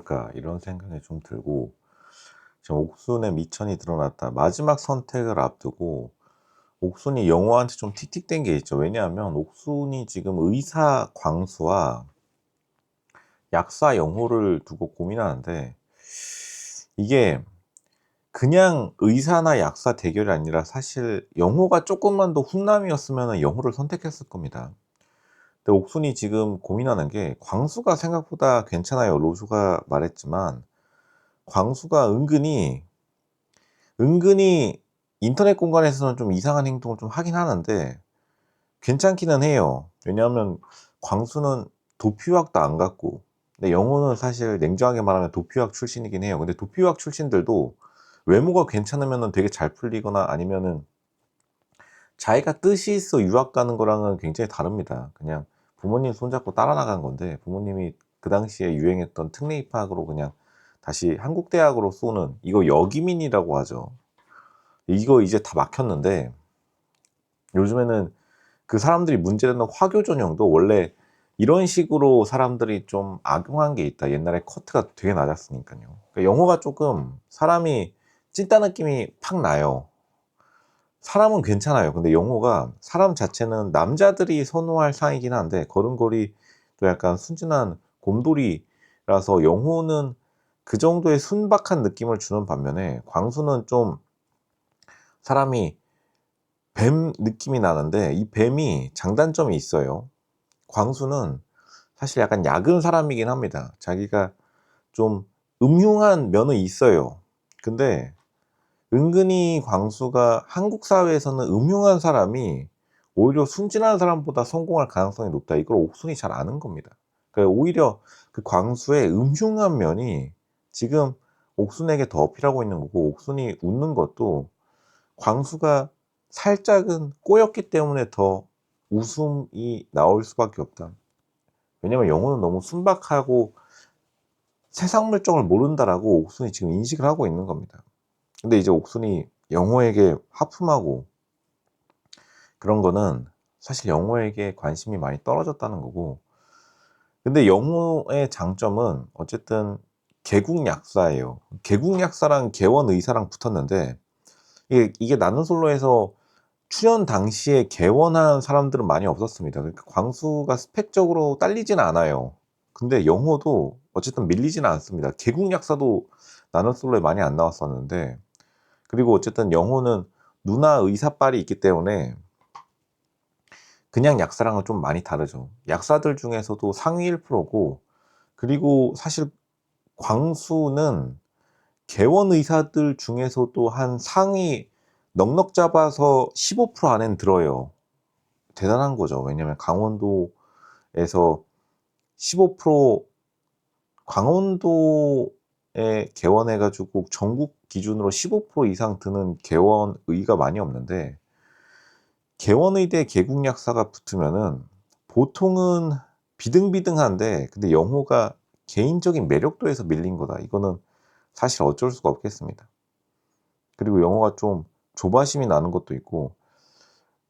어떨까 이런 생각이 좀 들고, 지금 옥순의 미천이 드러났다. 마지막 선택을 앞두고 옥순이 영호한테 좀 틱틱댄 게 있죠. 왜냐하면 옥순이 지금 의사 광수와 약사 영호를 두고 고민하는데, 이게 그냥 의사나 약사 대결이 아니라 사실 영호가 조금만 더 훈남이었으면 영호를 선택했을 겁니다. 근데 옥순이 지금 고민하는 게, 광수가 생각보다 괜찮아요. 로즈가 말했지만 광수가 은근히 인터넷 공간에서는 좀 이상한 행동을 좀 하긴 하는데 괜찮기는 해요. 왜냐하면 광수는 도피학도 안 갔고, 근데 영호는 사실 냉정하게 말하면 도피학 출신이긴 해요. 근데 도피학 출신들도 외모가 괜찮으면은 되게 잘 풀리거나 아니면은 자기가 뜻이 있어 유학 가는 거랑은 굉장히 다릅니다. 그냥 부모님 손잡고 따라 나간 건데, 부모님이 그 당시에 유행했던 특례 입학으로 그냥 다시 한국 대학으로 쏘는, 이거 여기민이라고 하죠. 이거 이제 다 막혔는데, 요즘에는 그 사람들이 문제되는 화교 전형도 원래 이런 식으로 사람들이 좀 악용한 게 있다. 옛날에 커트가 되게 낮았으니까요. 그러니까 영어가 조금 사람이 찐따 느낌이 팍 나요. 사람은 괜찮아요. 근데 영호가 사람 자체는 남자들이 선호할 상이긴 한데 걸음걸이도 약간 순진한 곰돌이라서 영호는 그 정도의 순박한 느낌을 주는 반면에, 광수는 좀 사람이 뱀 느낌이 나는데 이 뱀이 장단점이 있어요. 광수는 사실 약간 약은 사람이긴 합니다. 자기가 좀 음흉한 면은 있어요. 근데 은근히 광수가 한국 사회에서는 음흉한 사람이 오히려 순진한 사람보다 성공할 가능성이 높다. 이걸 옥순이 잘 아는 겁니다. 그러니까 오히려 그 광수의 음흉한 면이 지금 옥순에게 더 어필하고 있는 거고, 옥순이 웃는 것도 광수가 살짝은 꼬였기 때문에 더 웃음이 나올 수밖에 없다. 왜냐면 영호는 너무 순박하고 세상 물정을 모른다라고 옥순이 지금 인식을 하고 있는 겁니다. 근데 이제 옥순이 영호에게 하품하고 그런 거는 사실 영호에게 관심이 많이 떨어졌다는 거고, 근데 영호의 장점은 어쨌든 개국 약사예요. 개국 약사랑 개원 의사랑 붙었는데, 이게 나는 솔로에서 출연 당시에 개원한 사람들은 많이 없었습니다. 그러니까 광수가 스펙적으로 딸리진 않아요. 근데 영호도 어쨌든 밀리지는 않습니다. 개국 약사도 나는 솔로에 많이 안 나왔었는데, 그리고 어쨌든 영호는 누나 의사빨이 있기 때문에 그냥 약사랑은 좀 많이 다르죠. 약사들 중에서도 상위 1%고, 그리고 사실 광수는 개원 의사들 중에서도 한 상위 넉넉 잡아서 15% 안엔 들어요. 대단한 거죠. 왜냐면 강원도에서 15%, 강원도에 개원해 가지고 전국 기준으로 15% 이상 드는 개원의가 많이 없는데, 개원의대 개국약사가 붙으면은 보통은 비등비등한데, 근데 영호가 개인적인 매력도에서 밀린 거다. 이거는 사실 어쩔 수가 없겠습니다. 그리고 영호가 좀 조바심이 나는 것도 있고,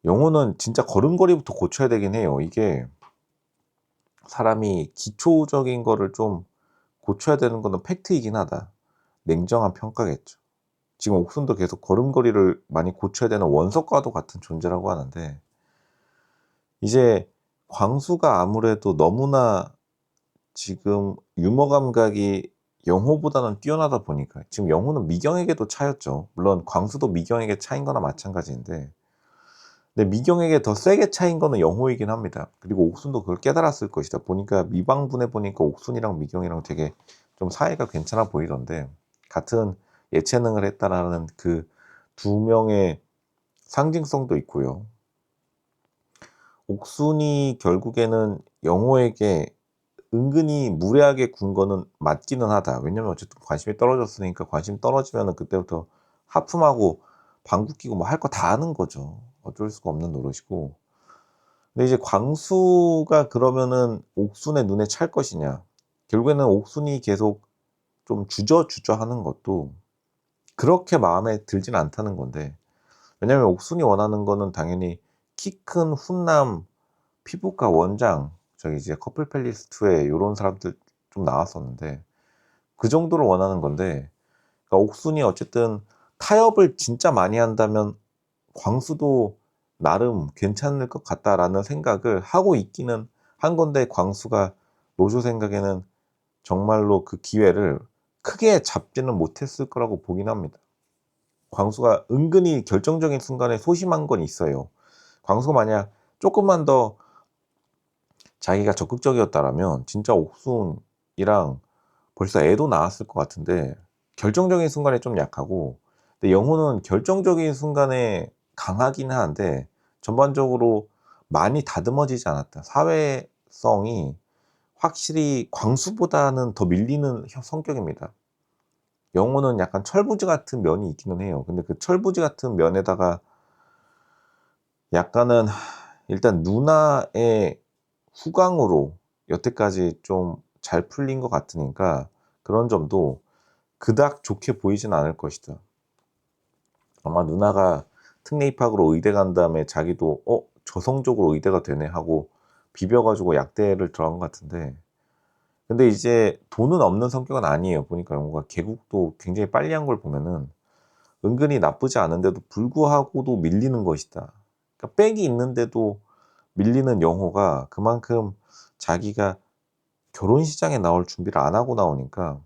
영호는 진짜 걸음걸이부터 고쳐야 되긴 해요. 이게 사람이 기초적인 거를 좀 고쳐야 되는 거는 팩트이긴 하다. 냉정한 평가겠죠. 지금 옥순도 계속 걸음걸이를 많이 고쳐야 되는 원석과도 같은 존재라고 하는데, 이제 광수가 아무래도 너무나 지금 유머 감각이 영호보다는 뛰어나다 보니까, 지금 영호는 미경에게도 차였죠. 물론 광수도 미경에게 차인 거나 마찬가지인데, 근데 미경에게 더 세게 차인 거는 영호이긴 합니다. 그리고 옥순도 그걸 깨달았을 것이다. 보니까 미방분해 보니까 옥순이랑 미경이랑 되게 좀 사이가 괜찮아 보이던데, 같은 예체능을 했다라는 그 두 명의 상징성도 있고요. 옥순이 결국에는 영호에게 은근히 무례하게 군 거는 맞기는 하다. 왜냐면 어쨌든 관심이 떨어졌으니까, 관심 떨어지면은 그때부터 하품하고 방구 끼고 뭐 할 거 다 하는 거죠. 어쩔 수가 없는 노릇이고. 근데 이제 광수가 그러면은 옥순의 눈에 찰 것이냐. 결국에는 옥순이 계속 좀 주저주저 하는 것도 그렇게 마음에 들진 않다는 건데, 왜냐면 옥순이 원하는 거는 당연히 키 큰 훈남, 피부과 원장, 저기 이제 커플 팰리스 2에 요런 사람들 좀 나왔었는데, 그 정도를 원하는 건데, 그러니까 옥순이 어쨌든 타협을 진짜 많이 한다면 광수도 나름 괜찮을 것 같다라는 생각을 하고 있기는 한 건데, 광수가 노조 생각에는 정말로 그 기회를 크게 잡지는 못했을 거라고 보긴 합니다. 광수가 은근히 결정적인 순간에 소심한 건 있어요. 광수가 만약 조금만 더 자기가 적극적이었다라면 진짜 옥순이랑 벌써 애도 낳았을 것 같은데, 결정적인 순간에 좀 약하고, 근데 영호는 결정적인 순간에 강하긴 하는데 전반적으로 많이 다듬어지지 않았다. 사회성이 확실히 광수보다는 더 밀리는 성격입니다. 영호는 약간 철부지 같은 면이 있기는 해요. 근데 그 철부지 같은 면에다가 약간은 일단 누나의 후광으로 여태까지 좀 잘 풀린 것 같으니까 그런 점도 그닥 좋게 보이진 않을 것이다. 아마 누나가 특례 입학으로 의대 간 다음에 자기도 저성적으로 의대가 되네 하고 비벼가지고 약대를 들어간 것 같은데, 근데 이제 돈은 없는 성격은 아니에요. 보니까 영호가 개국도 굉장히 빨리 한 걸 보면은 은근히 나쁘지 않은데도 불구하고도 밀리는 것이다. 그러니까 백이 있는데도 밀리는 영호가 그만큼 자기가 결혼 시장에 나올 준비를 안 하고 나오니까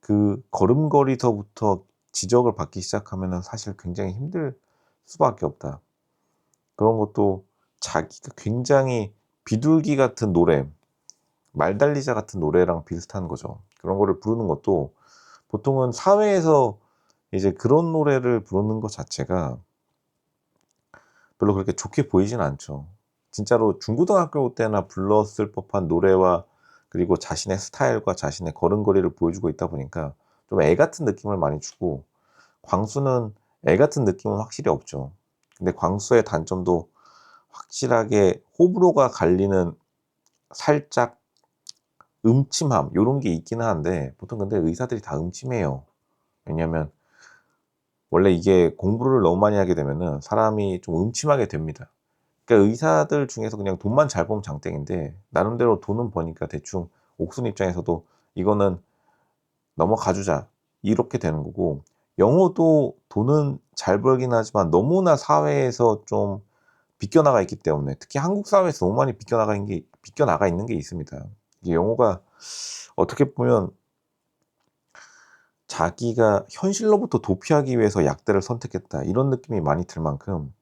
그 걸음걸이서부터 지적을 받기 시작하면은 사실 굉장히 힘들 수밖에 없다. 그런 것도 자기가 굉장히 비둘기 같은 노래, 말달리자 같은 노래랑 비슷한 거죠. 그런 거를 부르는 것도 보통은 사회에서 이제 그런 노래를 부르는 것 자체가 별로 그렇게 좋게 보이진 않죠. 진짜로 중고등학교 때나 불렀을 법한 노래와 그리고 자신의 스타일과 자신의 걸음걸이를 보여주고 있다 보니까 좀 애 같은 느낌을 많이 주고, 광수는 애 같은 느낌은 확실히 없죠. 근데 광수의 단점도 확실하게 호불호가 갈리는 살짝 음침함 요런 게 있기는 한데, 보통 근데 의사들이 다 음침해요. 왜냐면 원래 이게 공부를 너무 많이 하게 되면은 사람이 좀 음침하게 됩니다. 그러니까 의사들 중에서 그냥 돈만 잘 벌면 장땡인데 나름대로 돈은 버니까 대충 옥순 입장에서도 이거는 넘어가 주자 이렇게 되는 거고, 영호도 돈은 잘 벌긴 하지만 너무나 사회에서 좀 비껴나가 있기 때문에, 특히 한국 사회에서 너무 많이 비껴나가 있는 게 있습니다. 이게 영호가 어떻게 보면 자기가 현실로부터 도피하기 위해서 약대를 선택했다 이런 느낌이 많이 들 만큼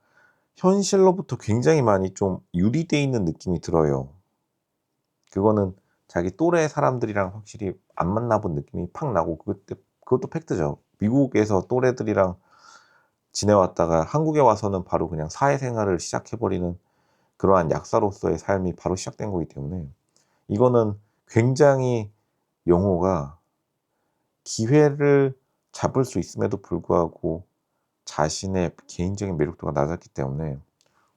현실로부터 굉장히 많이 좀 유리돼 있는 느낌이 들어요. 그거는 자기 또래 사람들이랑 확실히 안 만나본 느낌이 팍 나고, 그것도 팩트죠. 미국에서 또래들이랑 지내왔다가 한국에 와서는 바로 그냥 사회생활을 시작해버리는 그러한 약사로서의 삶이 바로 시작된 거기 때문에, 이거는 굉장히 영호가 기회를 잡을 수 있음에도 불구하고 자신의 개인적인 매력도가 낮았기 때문에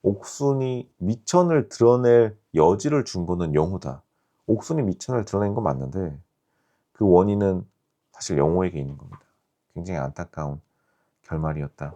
옥순이 미천을 드러낼 여지를 준 거는 영호다. 옥순이 미천을 드러낸 건 맞는데 그 원인은 사실 영호에게 있는 겁니다. 굉장히 안타까운 결말이었다.